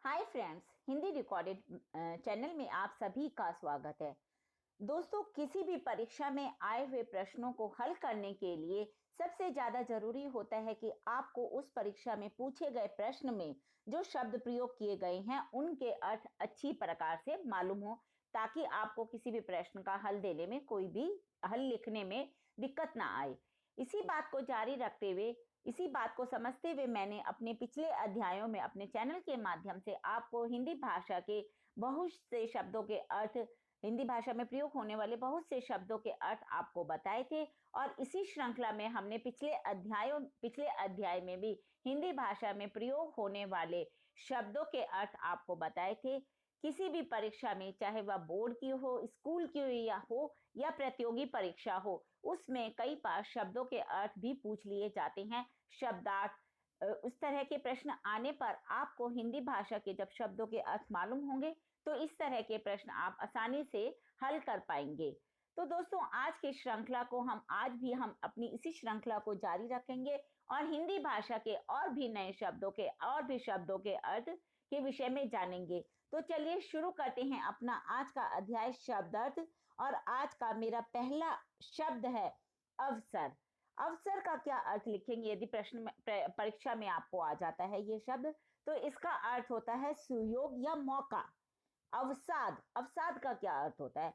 Hi friends, Hindi recorded channel में आप सभी का स्वागत है। दोस्तों, किसी भी परीक्षा में आए हुए प्रश्नों को हल करने के लिए सबसे ज्यादा जरूरी होता है कि आपको उस परीक्षा में पूछे गए प्रश्न में जो शब्द प्रयोग किए गए हैं उनके अर्थ अच्छी प्रकार से मालूम हो, ताकि आपको किसी भी प्रश्न का हल देने में कोई भी हल लिखने में दिक्कत ना आए। इसी बात को जारी रखते हुए, इसी बात को समझते हुए मैंने अपने पिछले अध्यायों में अपने चैनल के माध्यम से आपको हिंदी भाषा के बहुत से शब्दों के अर्थ, हिंदी भाषा में प्रयोग होने वाले बहुत से शब्दों के अर्थ आपको बताए थे। और इसी श्रृंखला में हमने पिछले अध्याय में भी हिंदी भाषा में प्रयोग होने वाले शब्दों के अर्थ आपको बताए थे। किसी भी परीक्षा में, चाहे वह बोर्ड की हो, स्कूल की हो या प्रतियोगी परीक्षा हो, उसमें कई बार शब्दों के अर्थ भी पूछ लिए जाते हैं, शब्दार्थ। उस तरह के प्रश्न आने पर आपको हिंदी भाषा के जब शब्दों के अर्थ मालूम होंगे तो इस तरह के प्रश्न आप आसानी से हल कर पाएंगे। तो दोस्तों, आज की श्रृंखला को हम अपनी इसी श्रृंखला को जारी रखेंगे और हिंदी भाषा के और भी नए शब्दों के अर्थ के विषय में जानेंगे। तो चलिए शुरू करते हैं अपना आज का अध्याय शब्दार्थ। और आज का मेरा पहला शब्द है अवसर। अवसर का क्या अर्थ लिखेंगे? यदि प्रश्न में परीक्षा में आपको आ जाता है ये शब्द, तो इसका अर्थ होता है सुयोग या मौका। अवसाद, अवसाद का क्या अर्थ होता है?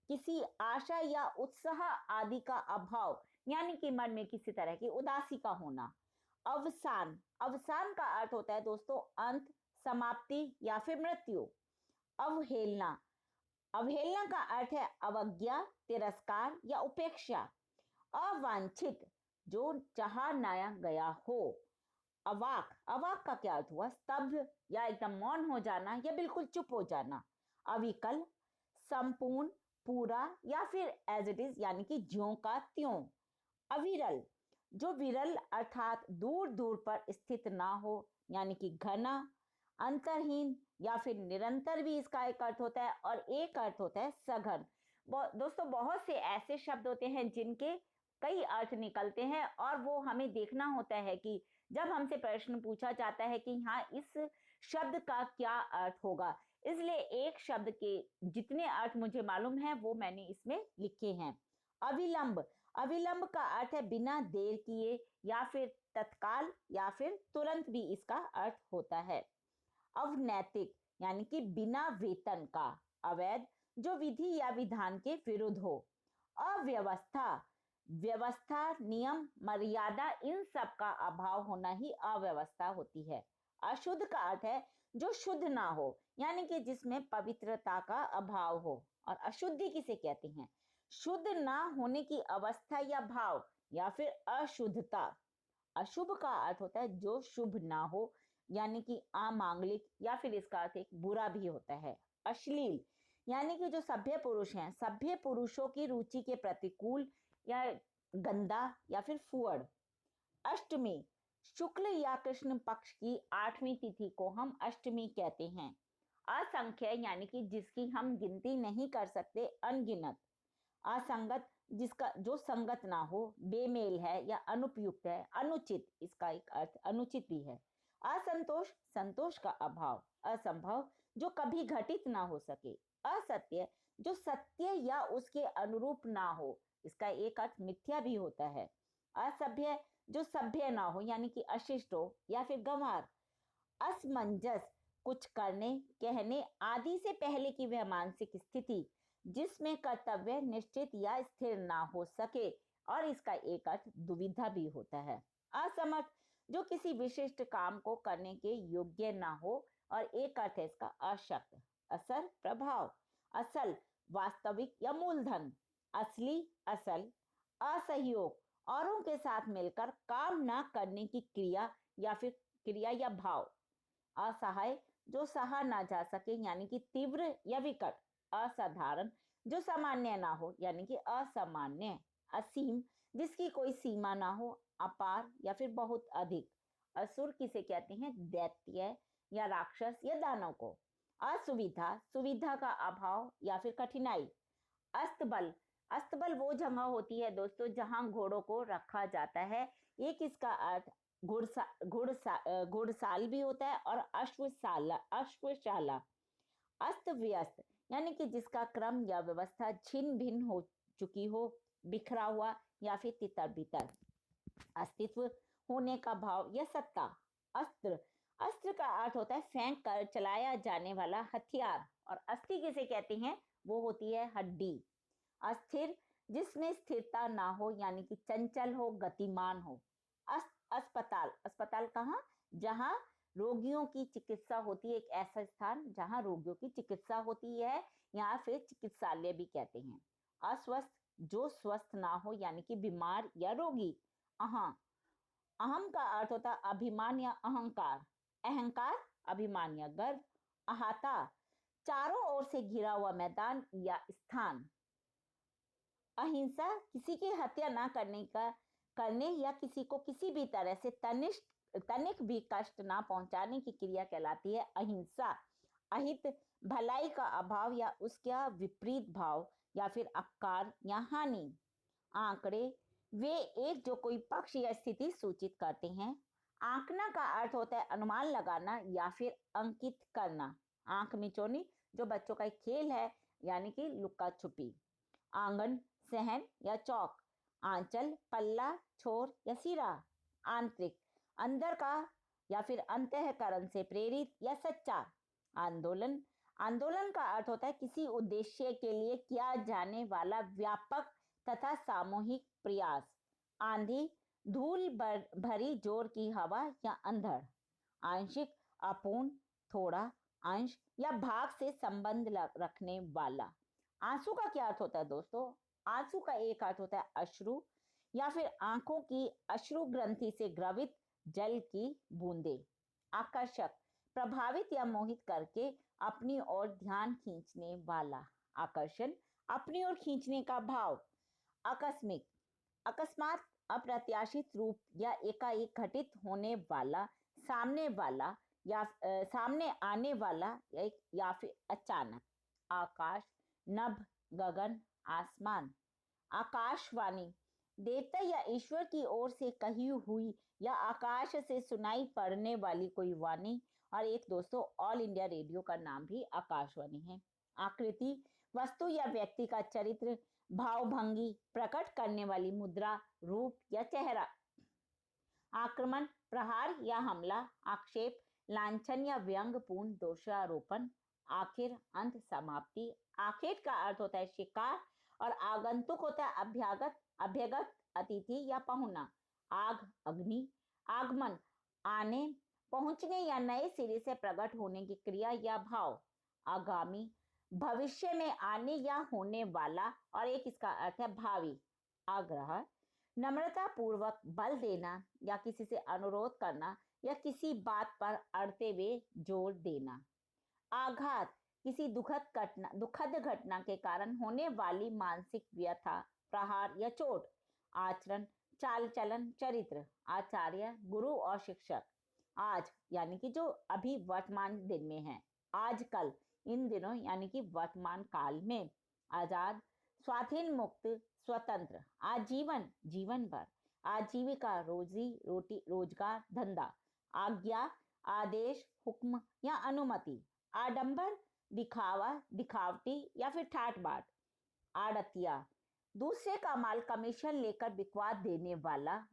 किसी आशा या उत्साह आदि का अभाव, यानी कि मन में किसी तरह की उदासी का होना। अवसान, अवसान का अर्थ होता है दोस्तों अंत, समाप्ति या फिर मृत्यु। अवहेलना, अवहेलना का अर्थ है अवज्ञा, तिरस्कार या उपेक्षा। अवांछित, जो चाहा ना गया हो। अवाक, अवाक का क्या अर्थ हुआ? स्तब्ध या एकदम मौन हो जाना या बिल्कुल चुप हो जाना। अविकल, संपूर्ण, पूरा या फिर एज इट इज, यानी कि ज्यों का त्यों। अविरल, जो विरल अर्थात दूर दूर पर स्थित ना हो, यानी कि घना। अंतरहीन या फिर निरंतर भी इसका एक अर्थ होता है। और एक अर्थ होता है सघन। दोस्तों, बहुत से ऐसे शब्द होते हैं जिनके कई अर्थ निकलते हैं और वो हमें देखना होता है कि जब हमसे प्रश्न पूछा जाता है कि हाँ, इस शब्द का क्या अर्थ होगा। इसलिए एक शब्द के जितने अर्थ मुझे मालूम है वो मैंने इसमें लिखे हैं। अविलंब, अविलंब का अर्थ है बिना देर किए या फिर तत्काल या फिर तुरंत भी इसका अर्थ होता है। अवनैतिक, यानी कि बिना वेतन का, अवैध, जो विधि या विधान के विरुद्ध हो। अव्यवस्था, व्यवस्था, नियम, मर्यादा, इन सब का अभाव होना ही अव्यवस्था होती है। अशुद्ध का अर्थ है जो शुद्ध ना हो, यानी कि जिसमें पवित्रता का अभाव हो। और अशुद्धि किसे कहते हैं? शुद्ध ना होने की अवस्था या भाव या फिर अशुद्धता। अशुभ का अर्थ होता है जो शुभ ना हो, यानी कि अमांगलिक, या फिर इसका अर्थ एक बुरा भी होता है। अश्लील, यानी कि जो सभ्य पुरुष हैं, सभ्य पुरुषों की रुचि के प्रतिकूल या गंदा या फिर फुअड़। अष्टमी, शुक्ल या कृष्ण पक्ष की 8वीं तिथि को हम अष्टमी कहते हैं। असंख्य, यानी कि जिसकी हम गिनती नहीं कर सकते, अनगिनत। असंगत, जिसका जो संगत ना हो, बेमेल है या अनुपयुक्त है। अनुचित, इसका एक अर्थ अनुचित भी है। असंतोष, संतोष का अभाव। असंभव, जो कभी घटित ना हो सके। असत्य, जो सत्य या उसके अनुरूप ना हो, इसका एक अर्थ मिथ्या भी होता है। असभ्य, जो सभ्य ना हो, यानी कि अशिष्ट हो या फिर गंवार। असमंजस, कुछ करने, कहने आदि से पहले की वह मानसिक स्थिति जिसमें कर्तव्य निश्चित या स्थिर ना हो सके। और इसका एक अर्थ दुविधा भी होता है। असमर्थ, जो किसी विशिष्ट काम को करने के योग्य ना हो। और एक अर्थ है इसका अशक्त। असर, प्रभाव। असल, वास्तविक या मूलधन। असली, असल। असहयोग, औरों के साथ मिलकर काम ना करने की क्रिया या भाव। असहाय, जो सहा ना जा सके, यानी कि तीव्र या विकट। असाधारण, जो सामान्य ना हो, यानी कि असामान्य। असीम, जिसकी कोई सीमा ना हो, अपार या फिर बहुत अधिक। असुर किसे कहते हैं? दैत्य या राक्षस या दानव को। असुविधा, सुविधा का अभाव या फिर कठिनाई। अस्तबल, अस्तबल वो जगह होती है दोस्तों जहां घोड़ों को रखा जाता है। एक इसका अर्थ घुड़साल भी होता है, और अश्वशाला। अस्त व्यस्त यानी कि जिसका क्रम या व्यवस्था छिन्न भिन्न हो चुकी हो, बिखरा हुआ या फिर तितर बितर। अस्तित्व, होने का भाव या सत्ता। अस्त्र, अस्त्र का अर्थ होता है फेंक कर चलाया जाने वाला हथियार। और अस्थि किसे कहते हैं? वो होती है हड्डी। अस्थिर, जिसमें स्थिरता ना हो, यानी कि चंचल हो, गतिमान हो। अस्पताल, अस्पताल कहाँ? जहाँ रोगियों की चिकित्सा होती है, एक ऐसा स्थान जहाँ रोगियों की चिकित्सा होती है, या फिर चिकित्सालय भी कहते हैं। अस्वस्थ, जो स्वस्थ ना हो, यानी कि बीमार या रोगी। अहम, अहम का अर्थ होता है अभिमान या अहंकार। अहंकार, अभिमान या गर्व। अहाता, चारों ओर से घिरा हुआ मैदान या स्थान। अहिंसा, किसी की हत्या ना करने या किसी को किसी भी तरह से तनिक भी कष्ट ना पहुंचाने की क्रिया कहलाती है अहिंसा। अहित, भलाई का अभाव या उसका विपरीत भाव, या फिर अपकार या हानि। आंकड़े, वे एक जो कोई पक्ष या स्थिति सूचित करते हैं। आंकना का अर्थ होता है अनुमान लगाना या फिर अंकित करना। आंख मिचौनी, जो बच्चों का एक खेल है, यानी कि लुक्का छुपी। आंगन, सहन या चौक। आंचल, पल्ला, छोर या सिरा। आंतरिक, अंदर का या फिर अंतःकरण से प्रेरित या सच्चा। आंदोलन, आंदोलन का अर्थ होता है किसी उद्देश्य के लिए किया जाने वाला व्यापक तथा सामूहिक प्रयास। आंधी, धूल भरी जोर की हवा या अंधड़। आंशिक, अपूर्ण, थोड़ा, अंश या भाग से संबंध रखने वाला। आंसू का क्या अर्थ होता है दोस्तों? आंसू का एक अर्थ होता है अश्रु, या फिर आंखों की अश्रु ग्रंथि से द्रवित जल की बूंदे। आकर्षक, प्रभावित या मोहित करके अपनी ओर ध्यान खींचने वाला। आकर्षण, अपनी ओर खींचने का भाव। आकस्मिक, अकस्मात, अप्रत्याशित रूप या एकाएक घटित होने वाला, सामने आने वाला या फिर अचानक। आकाश, नभ, गगन, आसमान। आकाशवाणी, देवता या ईश्वर की ओर से कही हुई या आकाश से सुनाई पड़ने वाली कोई वाणी। और एक दोस्तों, ऑल इंडिया रेडियो का नाम भी आकाशवाणी है। आकृति, वस्तु या व्यक्ति का चरित्र, भावभंगी प्रकट करने वाली मुद्रा, रूप या चेहरा। आक्रमण, प्रहार या हमला। आक्षेप, लांछन या व्यंग्यपूर्ण दोषारोपण। आखिर, अंत, समाप्ति। आखिर का अर्थ होता है शिकार, और आगंतुक होता है अभ्यागत, अतिथि या पहुना। आग, अग्नि। आगमन, आने, पहुंचने या नए सिरे से प्रकट होने की क्रिया या भाव। आगामी, भविष्य में आने या होने वाला, और एक इसका अर्थ है भावी। आग्रह, नम्रता पूर्वक बल देना या किसी से अनुरोध करना, या किसी बात पर अड़ते हुए जोर देना। आघात, किसी दुखद घटना के कारण होने वाली मानसिक व्यथा, प्रहार या चोट। आचरण, चाल चलन, चरित्र। आचार्य, गुरु और शिक्षक। आज, यानी कि जो अभी वर्तमान दिन में है। आजकल, इन दिनों, यानी कि वर्तमान काल में। आजाद, स्वाधीन, मुक्त, स्वतंत्र। आजीवन, जीवन भर। आजीविका, रोजी रोटी, रोजगार, धंधा। आज्ञा, आदेश, हुक्म या अनुमति। आडंबर, दिखावा, दिखावटी या फिर ठाट बाट। आड़तिया, दूसरे का माल कमीशन लेकर बिकवा देने वाला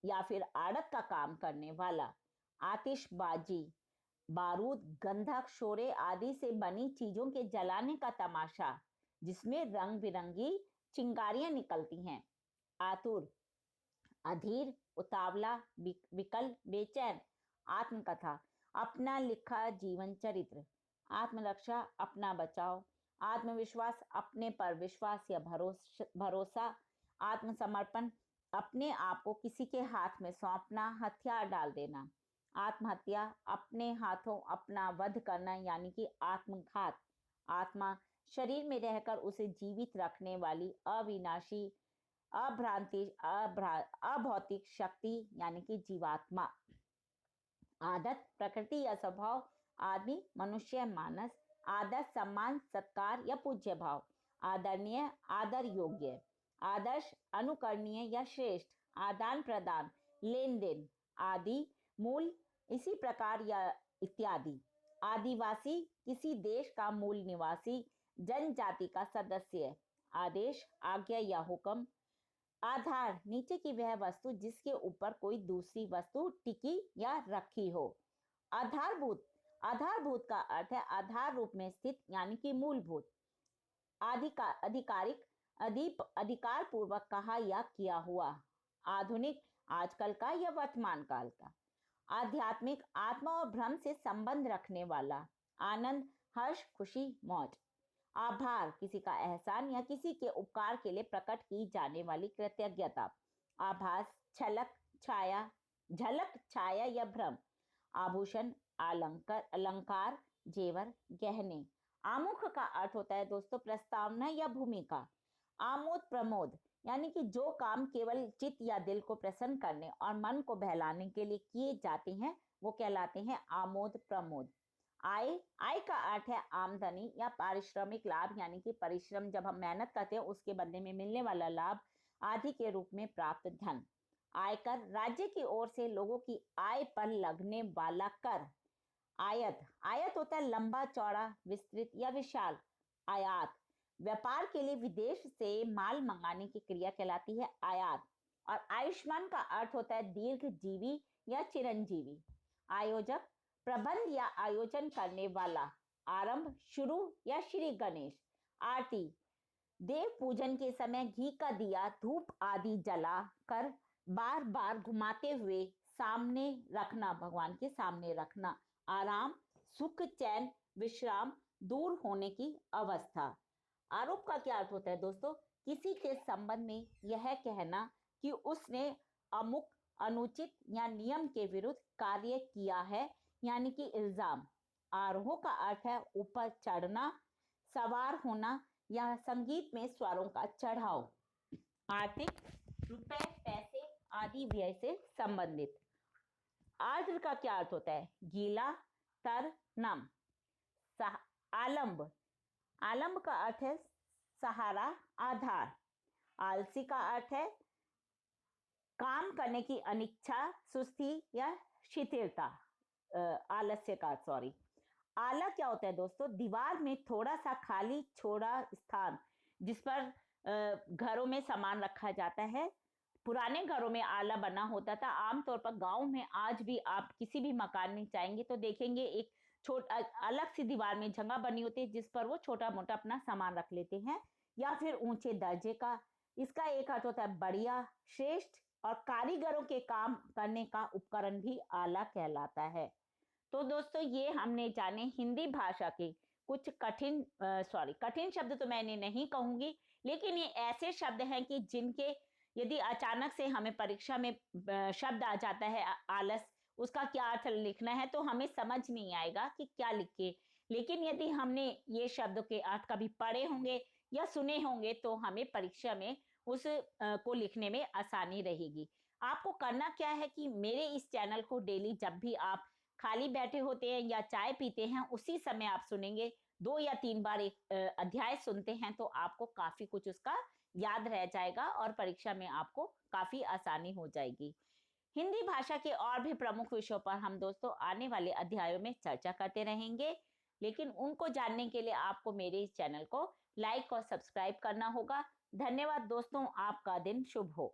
या फिर आड़त का काम करने वाला। आतिशबाजी, बारूद, गंधक, शोरे आदि से बनी चीजों के जलाने का तमाशा, जिसमें रंग बिरंगी चिंगारियां निकलती हैं। आतुर, अधीर, उतावला, विकल, बेचैन। आत्मकथा, अपना लिखा जीवन चरित्र। आत्मरक्षा, अपना बचाव। आत्मविश्वास, अपने पर विश्वास या भरोसा। आत्मसमर्पण, अपने आप को किसी के हाथ में सौंपना, हथियार डाल देना। आत्महत्या, अपने हाथों अपना वध करना, यानी कि आत्मघात। आत्मा, शरीर में रहकर उसे जीवित रखने वाली अविनाशी अभौतिक शक्ति, यानी कि जीवात्मा। आदत, प्रकृति या स्वभाव। आदमी, मनुष्य, मानस। आदर, सम्मान, सत्कार या पूज्य भाव। आदरणीय, आदर योग्य। आदर्श, अनुकरणीय या श्रेष्ठ। आदान प्रदान, लेन देन। आदि, मूल, इसी प्रकार या इत्यादि। आदिवासी किसी देश का मूल निवासी जनजाति का सदस्य। आदेश, आज्ञा या हुक्म। आधार, नीचे की वह वस्तु जिसके ऊपर कोई दूसरी वस्तु टिकी या रखी हो। आधारभूत, आधारभूत का अर्थ है आधार रूप में स्थित यानी कि मूलभूत। आधिकारिक, अधिकार पूर्वक कहा या किया हुआ। आधुनिक, आजकल का या वर्तमान काल का। आध्यात्मिक, आत्मा और ब्रह्म से संबंध रखने वाला। आनंद, हर्ष, खुशी, मौज। आभार, किसी का एहसान या किसी के उपकार के लिए प्रकट की जाने वाली कृतज्ञता। आभास, छलक, छाया, झलक, छाया या भ्रम। आभूषण, अलंकार, अलंकार, जेवर, गहने। आमुख का अर्थ होता है दोस्तों प्रस्तावना या भूमिका। आमोद प्रमोद, यानी कि जो काम केवल चित्त या दिल को प्रसन्न करने और मन को बहलाने के लिए किए जाते हैं वो कहलाते हैं आमोद प्रमोद। आय, आय का अर्थ है आमदनी या पारिश्रमिक लाभ, यानी कि परिश्रम, जब हम मेहनत करते हैं उसके बदले में मिलने वाला लाभ आदि के रूप में प्राप्त धन। आयकर, राज्य की ओर से लोगों की आय पर लगने वाला कर। आयत, आयत होता है लंबा चौड़ा विस्तृत या विशाल। आयात, व्यापार के लिए विदेश से माल मंगाने की क्रिया कहलाती है आयात। और आयुष्मान का अर्थ होता है दीर्घ जीवी या चिरंजीवी। आयोजक, प्रबंध या आयोजन करने वाला। आरंभ, शुरू या श्री गणेश। आरती, देव पूजन के समय घी का दिया धूप आदि जला कर बार बार घुमाते हुए सामने रखना, भगवान के सामने रखना। आराम, सुख, चैन, विश्राम, दूर होने की अवस्था। आरोप का क्या अर्थ होता है दोस्तों? किसी के संबंध में यह कहना कि उसने अमुक, अनुचित या नियम के विरुद्ध कार्य किया है, यानी कि इल्जाम। आरोह का अर्थ है ऊपर चढ़ना, सवार होना या संगीत में स्वरों का चढ़ाव। आर्थिक, रुपए, पैसे आदि व्यय से संबंधित। आर्द्र का क्या अर्थ होता है? गीला, तर, नम। आलंब, आलंब का अर्थ है सहारा, आधार। आलसी का अर्थ है काम करने की अनिच्छा, सुस्ती या शिथिलता, आलस्य का, सॉरी। आला क्या होता है दोस्तों? दीवार में थोड़ा सा खाली छोड़ा स्थान जिस पर घरों में सामान रखा जाता है। पुराने घरों में आला बना होता था। आमतौर पर गांव में आज भी आप किसी भी मकान में जाएंगे तो देखेंगे एक छोटा अलग सी दीवार में जगह बनी होती है जिस पर वो छोटा मोटा अपना सामान रख लेते हैं, या फिर ऊंचे दर्जे का। इसका एक अर्थ होता है बढ़िया, श्रेष्ठ, और कारीगरों के काम करने का उपकरण भी आला कहलाता है। तो दोस्तों ये हमने जाने हिंदी भाषा के कुछ कठिन शब्द तो मैंने नहीं कहूंगी, लेकिन ये ऐसे शब्द हैं कि जिनके यदि अचानक से हमें परीक्षा में शब्द आ जाता है आलस, उसका क्या अर्थ लिखना है तो हमें समझ नहीं आएगा कि क्या लिखे। लेकिन यदि हमने ये शब्द के अर्थ कभी पढ़े होंगे या सुने होंगे तो हमें परीक्षा में उस को लिखने में आसानी रहेगी। आपको करना क्या है कि मेरे इस चैनल को डेली जब भी आप खाली बैठे होते हैं या चाय पीते हैं उसी समय आप सुनेंगे, 2 या 3 बार एक अध्याय सुनते हैं तो आपको काफी कुछ उसका याद रह जाएगा और परीक्षा में आपको काफी आसानी हो जाएगी। हिंदी भाषा के और भी प्रमुख विषयों पर हम दोस्तों आने वाले अध्यायों में चर्चा करते रहेंगे, लेकिन उनको जानने के लिए आपको मेरे इस चैनल को लाइक और सब्सक्राइब करना होगा। धन्यवाद दोस्तों, आपका दिन शुभ हो।